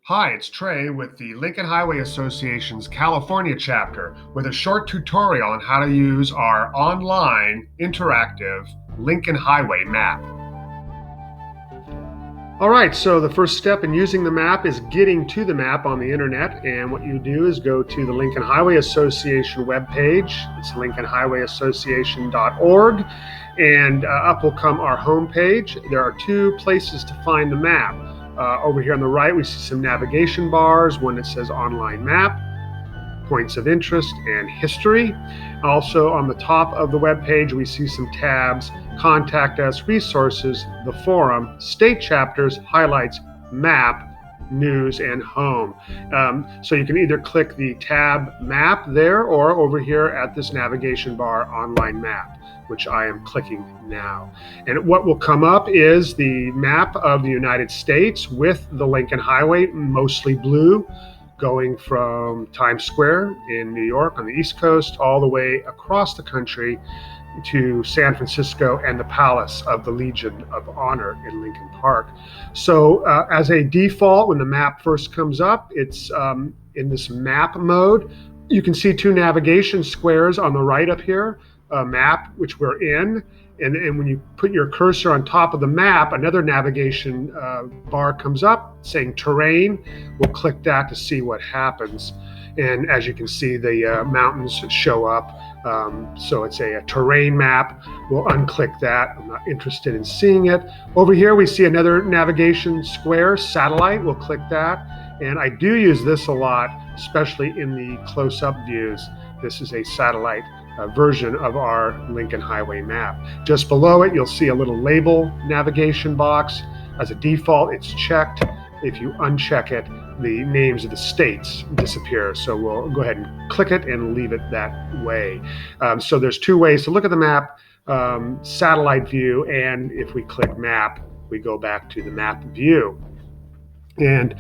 Hi, it's Trey with the Lincoln Highway Association's California chapter with a short tutorial on how to use our online interactive Lincoln Highway map. All right, so the first step in using the map is getting to the map on the internet. And what you do is go to the Lincoln Highway Association webpage. It's lincolnhighwayassociation.org. And up will come our homepage. There are two places to find the map. Over here on the right, we see some navigation bars, one that says online map, points of interest, and history. Also on the top of the web page, we see some tabs: contact us, resources, the forum, state chapters, highlights, map, news, and home. So you can either click the tab map there or over here at this navigation bar online map, which I am clicking now. And what will come up is the map of the United States with the Lincoln Highway, mostly blue, going from Times Square in New York on the East Coast all the way across the country to San Francisco and the Palace of the Legion of Honor in Lincoln Park. So as a default, when the map first comes up, it's in this map mode. You can see two navigation squares on the right up here, a map, which we're in. And when you put your cursor on top of the map, another navigation bar comes up saying terrain. We'll click that to see what happens. And as you can see, the mountains show up. So it's a terrain map. We'll unclick that. I'm not interested in seeing it. Over here, we see another navigation square, satellite. We'll click that. And I do use this a lot, especially in the close-up views. This is a satellite version of our Lincoln Highway map. Just below it, you'll see a little label navigation box. As a default, it's checked. If you uncheck it, the names of the states disappear. So we'll go ahead and click it and leave it that way. So there's two ways to look at the map: satellite view, and if we click map, we go back to the map view. And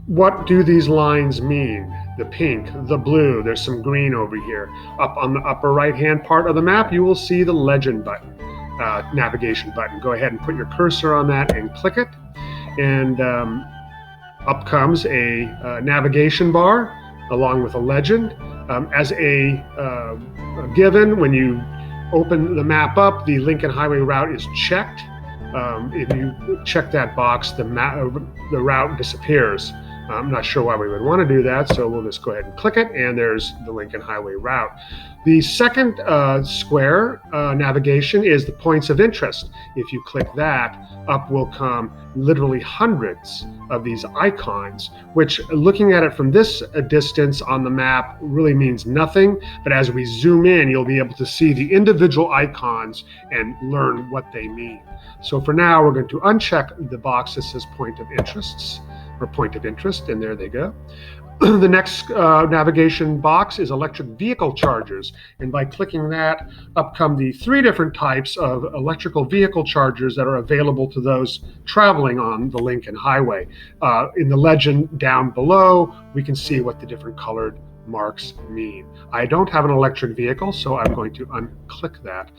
what do these lines mean? The pink, the blue, there's some green over here. Up on the upper right-hand part of the map, you will see the legend button, navigation button. Go ahead and put your cursor on that and click it. And up comes a navigation bar along with a legend. As a given, when you open the map up, the Lincoln Highway route is checked. If you check that box, the route disappears. I'm not sure why we would want to do that, so we'll just go ahead and click it, and there's the Lincoln Highway route. The second square navigation is the points of interest. If you click that, up will come literally hundreds of these icons, which, looking at it from this distance on the map, really means nothing. But as we zoom in, you'll be able to see the individual icons and learn what they mean. So for now, we're going to uncheck the box that says point of interests, or point of interest, and there they go. The next navigation box is electric vehicle chargers, and by clicking that, up come the three different types of electrical vehicle chargers that are available to those traveling on the Lincoln Highway. In the legend down below, we can see what the different colored marks mean. I don't have an electric vehicle, so I'm going to unclick that.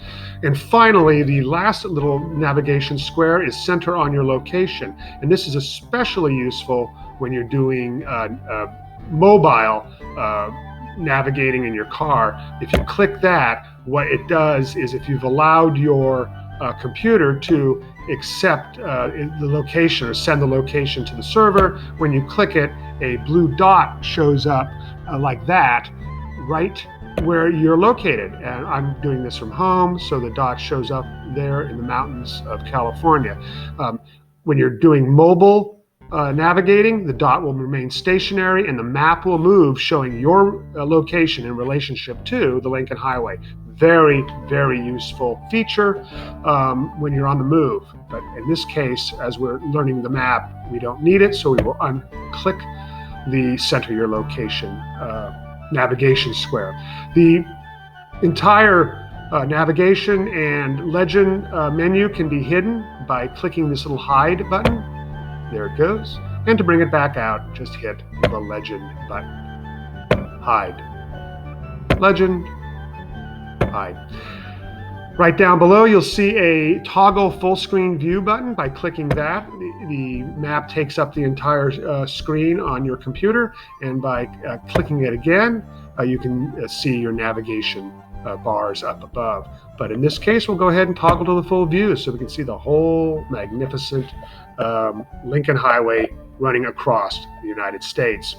And finally, the last little navigation square is center on your location. And this is especially useful when you're doing mobile navigating in your car. If you click that, what it does is, if you've allowed your computer to accept the location or send the location to the server, when you click it, a blue dot shows up like that, right where you're located. And I'm doing this from home, so the dot shows up there in the mountains of California. When you're doing mobile navigating, the dot will remain stationary and the map will move, showing your location in relationship to the Lincoln Highway. Very, very useful feature when you're on the move. But in this case, as we're learning the map, we don't need it, so we will unclick the center your location navigation square. The entire navigation and legend menu can be hidden by clicking this little hide button. There it goes. And to bring it back out, just hit the legend button. Hide. Legend. Hide. Right down below, you'll see a toggle full screen view button. By clicking that, the map takes up the entire screen on your computer, and by clicking it again, you can see your navigation bars up above. But in this case, we'll go ahead and toggle to the full view so we can see the whole magnificent Lincoln Highway running across the United States.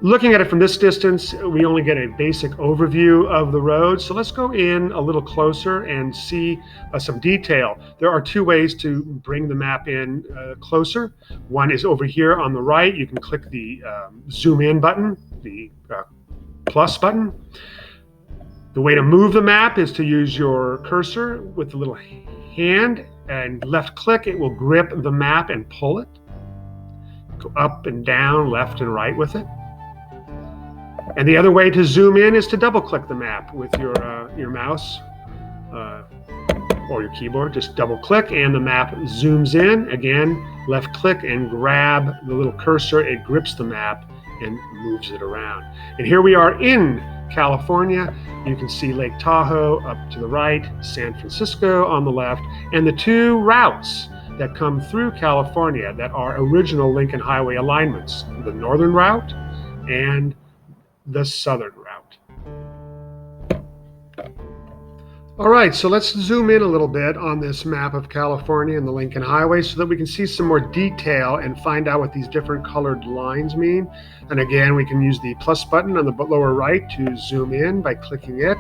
Looking at it from this distance, we only get a basic overview of the road. So let's go in a little closer and see some detail. There are two ways to bring the map in closer. One is over here on the right. You can click the zoom in button, the plus button. The way to move the map is to use your cursor with the little hand and left click. It will grip the map and pull it. Go up and down, left and right with it. And the other way to zoom in is to double click the map with your mouse or your keyboard. Just double click and the map zooms in. Again, left click and grab the little cursor. It grips the map and moves it around. And here we are in California. You can see Lake Tahoe up to the right, San Francisco on the left, and the two routes that come through California that are original Lincoln Highway alignments, the northern route and the southern route. All right, so let's zoom in a little bit on this map of California and the Lincoln Highway so that we can see some more detail and find out what these different colored lines mean. And again, we can use the plus button on the lower right to zoom in by clicking it,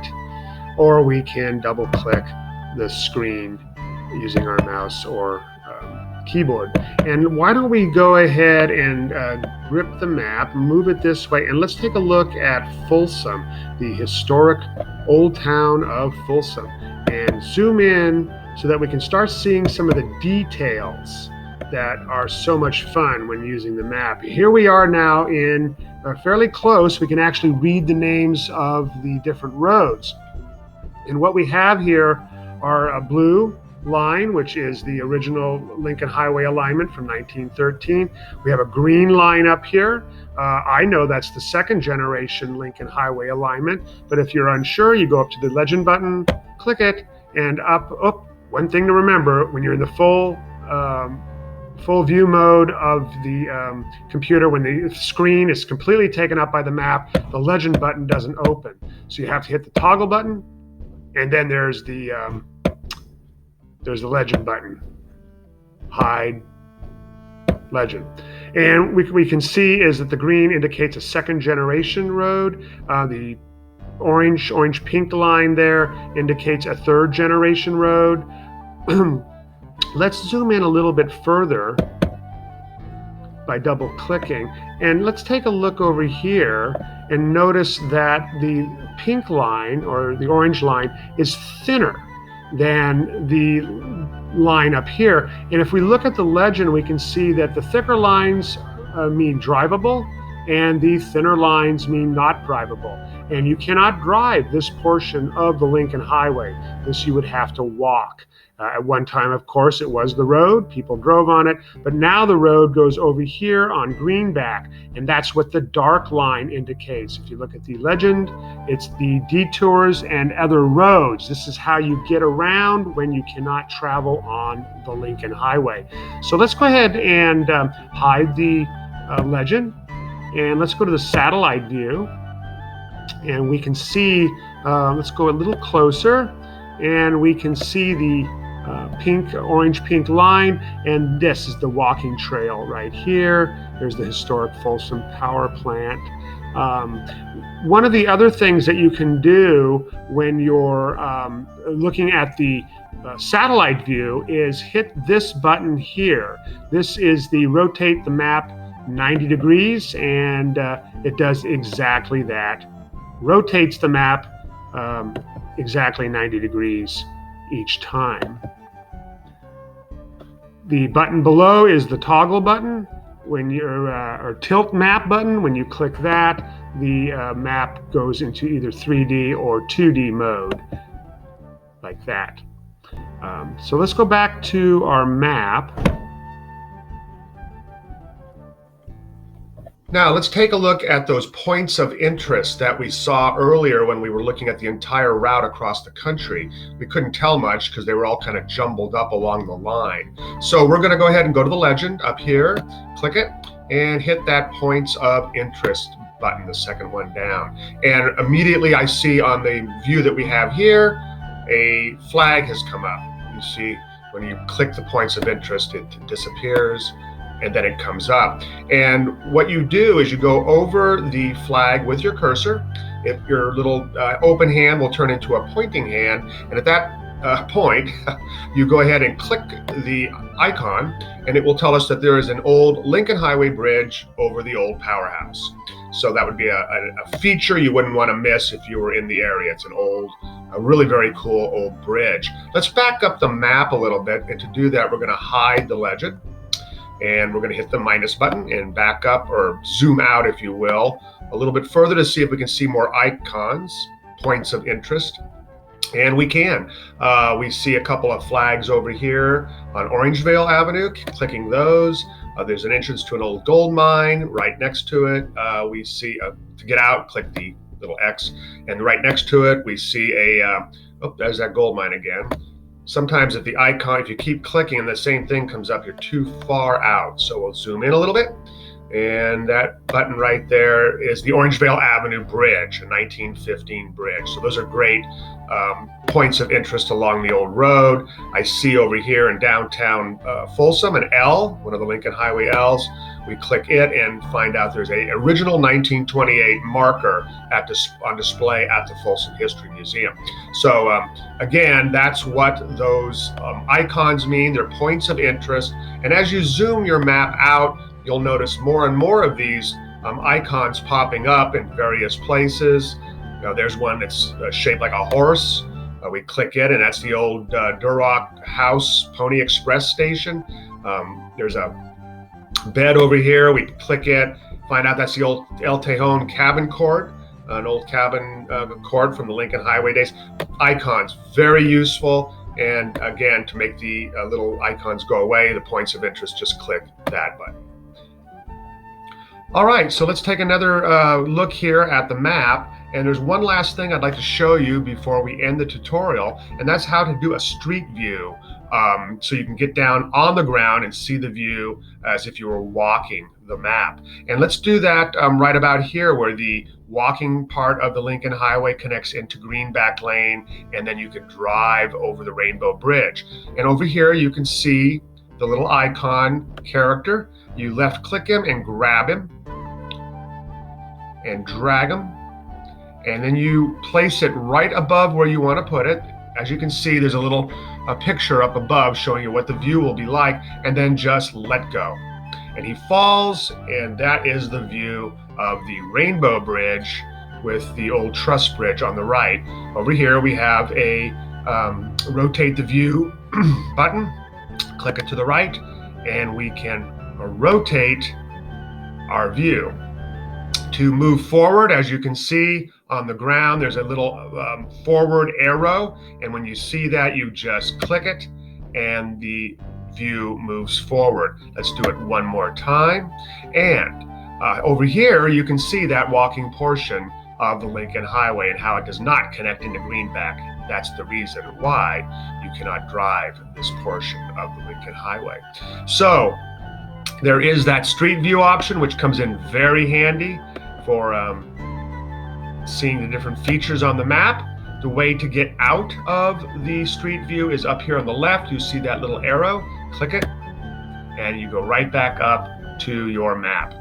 or we can double click the screen using our mouse or keyboard. And why don't we go ahead and grip the map, move it this way, and let's take a look at Folsom, the historic old town of Folsom, and zoom in so that we can start seeing some of the details that are so much fun when using the map. Here we are now in fairly close. We can actually read the names of the different roads. And what we have here are a blue line, which is the original Lincoln Highway alignment from 1913. We have a green line up here. I know that's the second generation Lincoln Highway alignment, but if you're unsure, you go up to the legend button, click it, and up. One thing to remember, when you're in the full view mode of the computer, when the screen is completely taken up by the map, the legend button doesn't open. So you have to hit the toggle button, and then there's the legend button, hide legend. And we can see is that the green indicates a second generation road. The orange pink line there indicates a third generation road. Let's zoom in a little bit further by double clicking, and let's take a look over here and notice that the pink line or the orange line is thinner than the line up here. And if we look at the legend, we can see that the thicker lines mean drivable and the thinner lines mean not drivable. And you cannot drive this portion of the Lincoln Highway. This you would have to walk. At one time, of course, it was the road. People drove on it. But now the road goes over here on Greenback, and that's what the dark line indicates. If you look at the legend, it's the detours and other roads. This is how you get around when you cannot travel on the Lincoln Highway. So let's go ahead and hide the legend, and let's go to the satellite view. And we can see, let's go a little closer, and we can see the orange-pink line, and this is the walking trail right here. There's the historic Folsom Power Plant. One of the other things that you can do when you're looking at the satellite view is hit this button here. This is the rotate the map 90 degrees, and it does exactly that. Rotates the map exactly 90 degrees each time. The button below is the toggle button. When you're or tilt map button, when you click that, the map goes into either 3D or 2D mode, like that. So let's go back to our map. Now let's take a look at those points of interest that we saw earlier when we were looking at the entire route across the country. We couldn't tell much because they were all kind of jumbled up along the line. So we're going to go ahead and go to the legend up here, click it, and hit that points of interest button, the second one down. And immediately I see on the view that we have here, a flag has come up. You see when you click the points of interest, it disappears, and then it comes up. And what you do is you go over the flag with your cursor. If your little open hand will turn into a pointing hand, and at that point, you go ahead and click the icon, and it will tell us that there is an old Lincoln Highway bridge over the old powerhouse. So that would be a feature you wouldn't want to miss if you were in the area. It's a really very cool old bridge. Let's back up the map a little bit, and to do that, we're going to hide the legend. And we're going to hit the minus button and back up, or zoom out, if you will, a little bit further to see if we can see more icons, points of interest. And we can. We see a couple of flags over here on Orangevale Avenue, clicking those. There's an entrance to an old gold mine right next to it. We see, to get out, click the little X. And right next to it, we see oh, there's that gold mine again. Sometimes if the icon, if you keep clicking and the same thing comes up, you're too far out. So we'll zoom in a little bit. And that button right there is the Orangevale Avenue Bridge, a 1915 bridge. So those are great points of interest along the old road. I see over here in downtown Folsom an L, one of the Lincoln Highway L's. We click it and find out there's a original 1928 marker on display at the Folsom History Museum. So again, that's what those icons mean. They're points of interest. And as you zoom your map out, you'll notice more and more of these icons popping up in various places. There's one that's shaped like a horse. We click it, and that's the old Duroc House Pony Express station. There's a bed over here. We click it, find out that's the old El Tejon cabin court, an old cabin court from the Lincoln Highway days. Icons, very useful. And again, to make the little icons go away, the points of interest, just click that button. All right, so let's take another look here at the map. And there's one last thing I'd like to show you before we end the tutorial, and that's how to do a street view. So you can get down on the ground and see the view as if you were walking the map. And let's do that right about here, where the walking part of the Lincoln Highway connects into Greenback Lane, and then you can drive over the Rainbow Bridge. And over here you can see the little icon character. You left click him and grab him and drag him, and then you place it right above where you want to put it. As you can see, there's a picture up above showing you what the view will be like, and then just let go. And he falls, and that is the view of the Rainbow Bridge with the old truss bridge on the right. Over here we have a rotate the view button. Click it to the right, and we can rotate our view. To move forward, as you can see on the ground, there's a little forward arrow, and when you see that, you just click it and the view moves forward. Let's do it one more time. And over here you can see that walking portion of the Lincoln Highway and how it does not connect into Greenback. That's the reason why you cannot drive this portion of the Lincoln Highway. So there is that street view option, which comes in very handy for seeing the different features on the map. The way to get out of the street view is up here on the left. You see that little arrow, click it, and you go right back up to your map.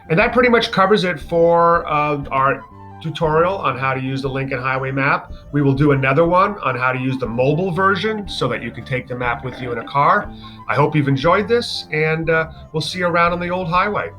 And that pretty much covers it for our tutorial on how to use the Lincoln Highway map. We will do another one on how to use the mobile version so that you can take the map with you in a car. I hope you've enjoyed this, and we'll see you around on the old highway.